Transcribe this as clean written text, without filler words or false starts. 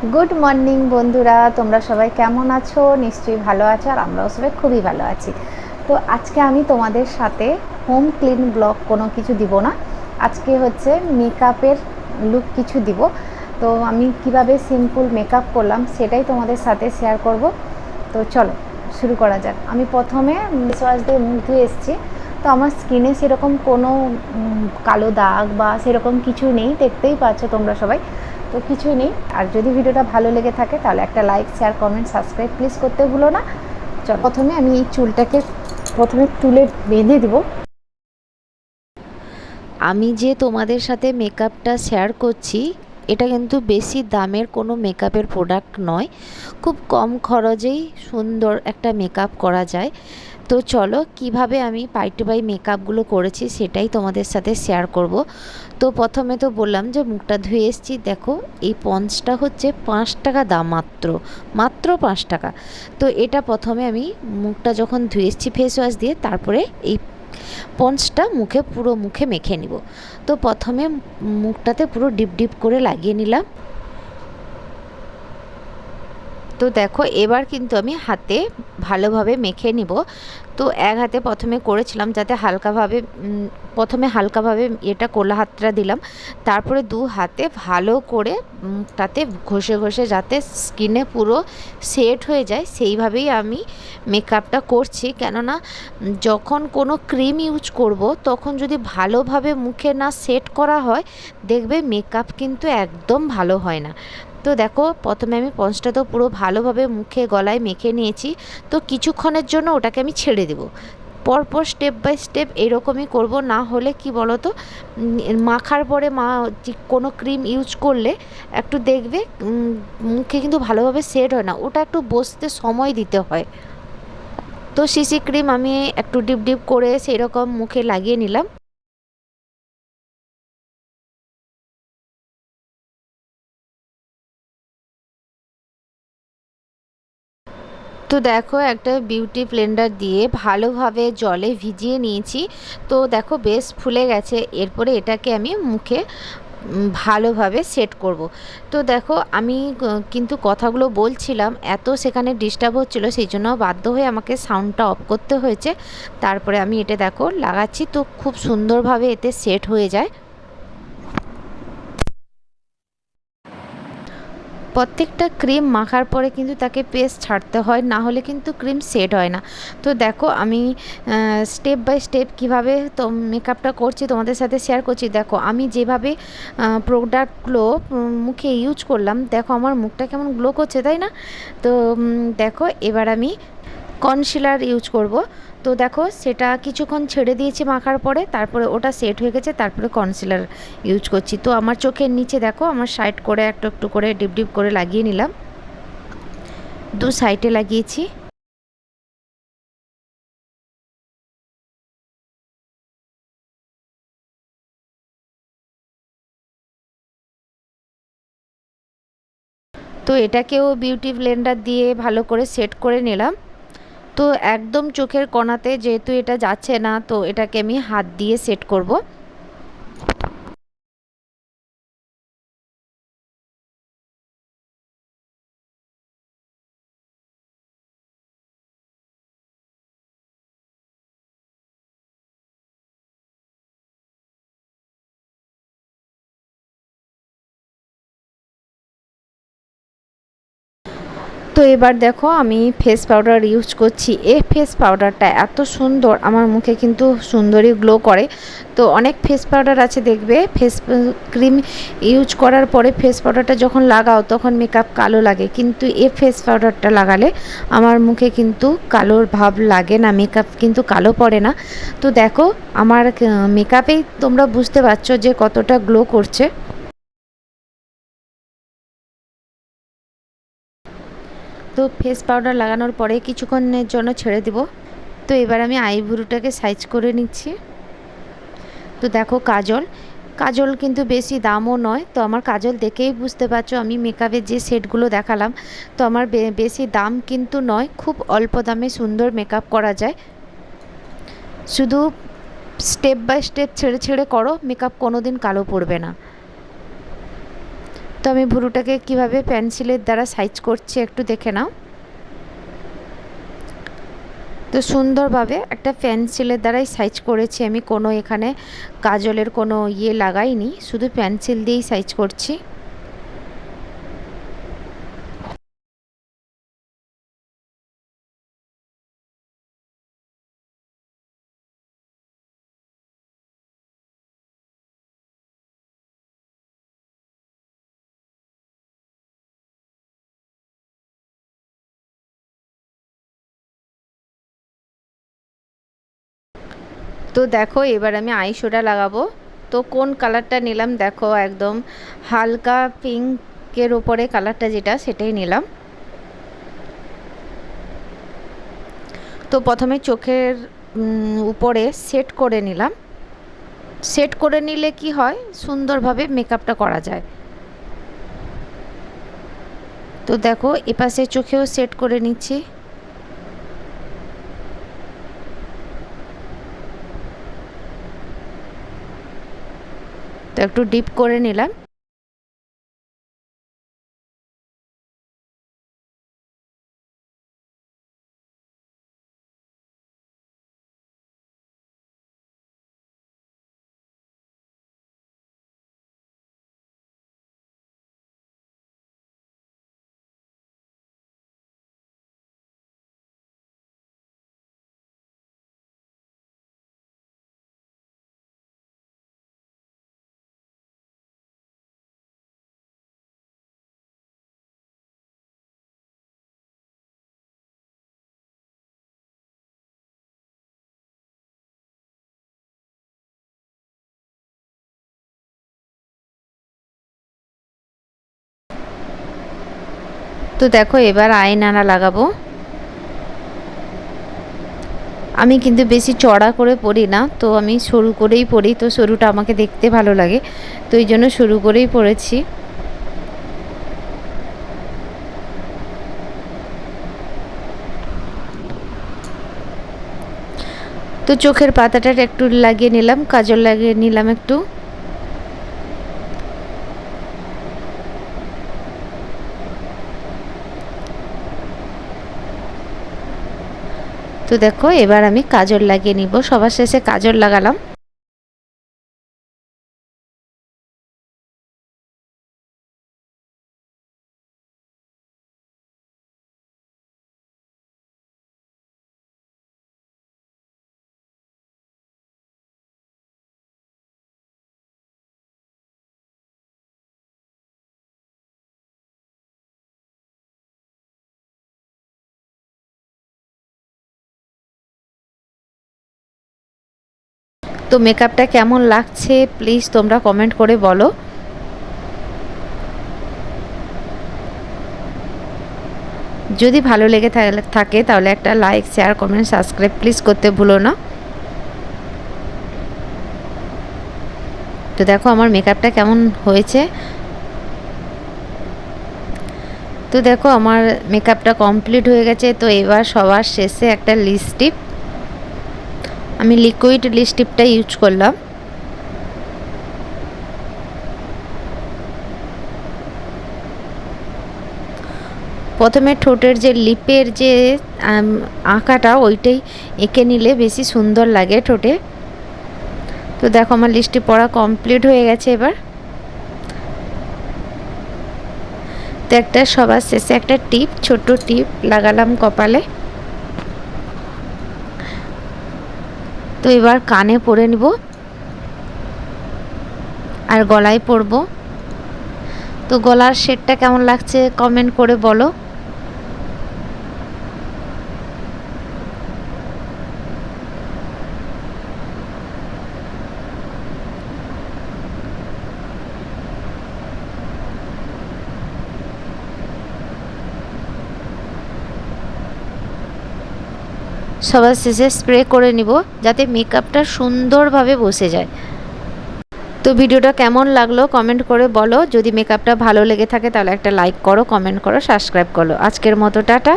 Good morning বন্ধুরা, তোমরা সবাই কেমন আছো? নিশ্চয়ই ভালো আছো, আর আমরাও সবাই খুবই ভালো আছি। তো আজকে আমি তোমাদের সাথে হোম ক্লিন ব্লগ কোনো কিছু দিব না। আজকে হচ্ছে মেকআপের লুক কিছু দিব। তো আমি কিভাবে সিম্পল মেকআপ করলাম সেটাই তোমাদের সাথে শেয়ার করব। তো চলো শুরু করা যাক। আমি প্রথমে ফেস ওয়াশ দিয়ে মুখ ধুয়ে এসেছি। তো আমার স্কিনে সেরকম কোনো কালো দাগ বা সেরকম কিছু নেই, দেখতেই পাচ্ছ তোমরা সবাই। তো কিছুই নেই। আর যদি ভিডিওটা ভালো লেগে থাকে তাহলে একটা like, share, comment, subscribe please করতে ভুলো না। চলো প্রথমে আমি এই চুলটাকে তুলে বেঁধে দিব। আমি যে তোমাদের সাথে মেকআপটা শেয়ার করছি, এটা কিন্তু বেশি দামের কোনো মেকআপের প্রোডাক্ট নয়। খুব কম খরচেই সুন্দর একটা মেকআপ করা যায়। তো চলো কিভাবে আমি পাই টু পাই মেকআপগুলো করেছি সেটাই তোমাদের সাথে শেয়ার করব। তো প্রথমে তো বললাম যে মুখটা ধুয়ে এসেছি। দেখো এই পন্সটা হচ্ছে 5 টাকা দাম, মাত্র মাত্র 5 টাকা। তো এটা প্রথমে আমি মুখটা যখন ধুয়ে এসেছি ফেস ওয়াশ দিয়ে, তারপরে এই পন্সটা পুরো মুখে মেখে নিব। তো প্রথমে মুখটাতে পুরো ডিপ ডিপ করে লাগিয়ে নিলাম। তো দেখো এবার কিন্তু আমি হাতে ভালোভাবে মেখে নিব। তো এক হাতে প্রথমে করেছিলাম যাতে হালকাভাবে, প্রথমে হালকাভাবে এটা কোলা হাতটা দিলাম, তারপরে দু হাতে ভালো করে তাতে ঘষে ঘষে যাতে স্কিনে পুরো সেট হয়ে যায় সেইভাবেই আমি মেকআপটা করছি। কেননা যখন কোনো ক্রিম ইউজ করব তখন যদি ভালোভাবে মুখে না সেট করা হয়, দেখবে মেকআপ কিন্তু একদম ভালো হয় না। তো দেখো প্রথমে আমি পন্সটা তো পুরো ভালোভাবে মুখে গলায় মেখে নিয়েছি। তো কিছুক্ষণের জন্য ওটাকে আমি ছেড়ে দেব। পরপর স্টেপ বাই স্টেপ এরকমই করব, না হলে কি বলো তো, মাখার পরে কোনো ক্রিম ইউজ করলে একটু দেখবে মুখে কিন্তু ভালোভাবে সেট হয় না, ওটা একটু বসতে সময় দিতে হয়। তো সিসি ক্রিম আমি একটু ডিপ ডিপ করে সেই রকম মুখে লাগিয়ে নিলাম। তো দেখো একটা বিউটি ব্লেন্ডার দিয়ে ভালোভাবে জলে ভিজিয়ে নিয়েছি। তো দেখো বেশ ফুলে গেছে। এরপরে এটাকে আমি মুখে ভালোভাবে সেট করব। তো দেখো আমি কিন্তু কথাগুলো বলছিলাম, এত সেখানে ডিস্টার্ব হচ্ছিল, সেই জন্য বাধ্য হয়ে আমাকে সাউন্ডটা অফ করতে হয়েছে। তারপরে আমি এটা দেখো লাগাচ্ছি, তো খুব সুন্দরভাবে এতে সেট হয়ে যায়। প্রত্যেকটা ক্রিম মাখার পরে কিন্তু তাকে পেস্ট ছাড়তে হয়, না হলে কিন্তু ক্রিম সেট হয় না। তো দেখো আমি স্টেপ বাই স্টেপ কীভাবে তো মেকআপটা করছি তোমাদের সাথে শেয়ার করছি। দেখো আমি যেভাবে প্রোডাক্টগুলো মুখে ইউজ করলাম, দেখো আমার মুখটা কেমন গ্লো করছে, তাই না? তো দেখো এবার আমি কনসিলার ইউজ করব। তো দেখো সেটা কিছুক্ষণ ছেড়ে দিয়েছি মাখার পরে, তারপরে ওটা সেট হয়ে গেছে, তারপরে কনসিলার ইউজ করছি। তো আমার চোখের নিচে দেখো আমার সাইড করে একটু একটু করে ডিপ ডিপ করে লাগিয়ে নিলাম, দু সাইডে লাগিয়েছি। তো এটাকেও বিউটি ব্লেন্ডার দিয়ে ভালো করে সেট করে নিলাম। তো একদম চোখের কোণাতে যেহেতু এটা যাচ্ছে না, তো এটাকে আমি হাত দিয়ে সেট করব। তো এবার দেখো আমি ফেস পাউডার ইউজ করছি। এই ফেস পাউডারটা এত সুন্দর, আমার মুখে কিন্তু সুন্দরই গ্লো করে। তো অনেক ফেস পাউডার আছে দেখবে ফেস ক্রিম ইউজ করার পরে ফেস পাউডারটা যখন লাগাও তখন মেকআপ কালো লাগে, কিন্তু এই ফেস পাউডারটা লাগালে আমার মুখে কিন্তু কালোর ভাব লাগে না, মেকআপ কিন্তু কালো পড়ে না। তো দেখো আমার মেকআপেই তোমরা বুঝতে পারছো যে কতটা গ্লো করছে। তো ফেস পাউডার লাগানোর পরে কিছুক্ষণের জন্য ছেড়ে দিব। তো এবার আমি আইব্রোটাকে সাইজ করে নিচ্ছি। তো দেখো কাজল, কাজল কিন্তু বেশি দামও নয়। তো আমার কাজল দেখেই বুঝতে পারছো আমি মেকআপের যে সেটগুলো দেখালাম, তো আমার বেশি দাম কিন্তু নয়, খুব অল্প দামে সুন্দর মেকআপ করা যায়। শুধু স্টেপ বাই স্টেপ ছেড়ে ছেড়ে করো, মেকআপ কোনো দিন কালো পড়বে না। তো তো আমি ভুরুটাকে কিভাবে পেন্সিলের দ্বারা সাইজ করছি একটু দেখে নাও। তো সুন্দরভাবে একটা পেন্সিলের দ্বারাই সাইজ করেছি আমি, কোনো এখানে কাজলের কোনো লাগাইনি, শুধু পেন্সিল দিয়েই সাইজ করছি। তো দেখো এবার আমি আইশ্যাডো লাগাবো। তো কোন কালারটা নিলাম দেখো, একদম হালকা পিঙ্কের উপরে কালারটা যেটা, সেটাই নিলাম। তো প্রথমে চোখের উপরে সেট করে নিলাম। সেট করে নিলে কি হয়, সুন্দরভাবে মেকআপটা করা যায়। তো দেখো এপাশে চোখেও সেট করে নিচ্ছি। তো একটু ডিপ করে নিলাম। তো দেখো এবার আইনানা লাগাবো। আমি কিন্তু বেশি চড়া করে পরি না, তো আমি সরু করেই পরি, তো সরুটা আমাকে দেখতে ভালো লাগে, তো এই জন্য সরু করেই পরেছি। তো চোখের পাতাটা একটু লাগিয়ে নিলাম, কাজল লাগিয়ে নিলাম একটু। তো দেখো এবার আমি কাজল লাগিয়ে নিব, সবার শেষে কাজল লাগালাম। তো মেকআপটা কেমন লাগছে প্লিজ তোমরা কমেন্ট করে বলো। যদি ভালো লেগে থাকে তাহলে একটা like, share, comment, subscribe please করতে ভুলো না। তো দেখো আমার মেকআপটা কেমন হয়েছে। তো দেখো আমার মেকআপটা কমপ্লিট হয়ে গেছে। তো এবার সবার শেষে একটা লিপস্টিক, আমি লিকুইড লিপস্টিকটা ইউজ করলাম। প্রথমে ঠোঁটের যে লিপের যে আঁকাটা ওইটাই এঁকে নিলে বেশি সুন্দর লাগে ঠোঁটে। তো দেখো আমার লিপস্টিক পরা কমপ্লিট হয়ে গেছে। এবার তো একটা সবার শেষে একটা টিপ, ছোট টিপ লাগালাম কপালে। তো এবার কানে পরে নিব আর গলায় পরব। তো গলার শেডটা কেমন লাগছে কমেন্ট করে বলো। সবার শেষে স্প্রে করে নিব যাতে মেকআপটা সুন্দরভাবে বসে যায়। তো ভিডিওটা কেমন লাগলো কমেন্ট করে বলো। যদি মেকআপটা ভালো লেগে থাকে তাহলে একটা লাইক করো, কমেন্ট করো, সাবস্ক্রাইব করো। আজকের মতো টাটা।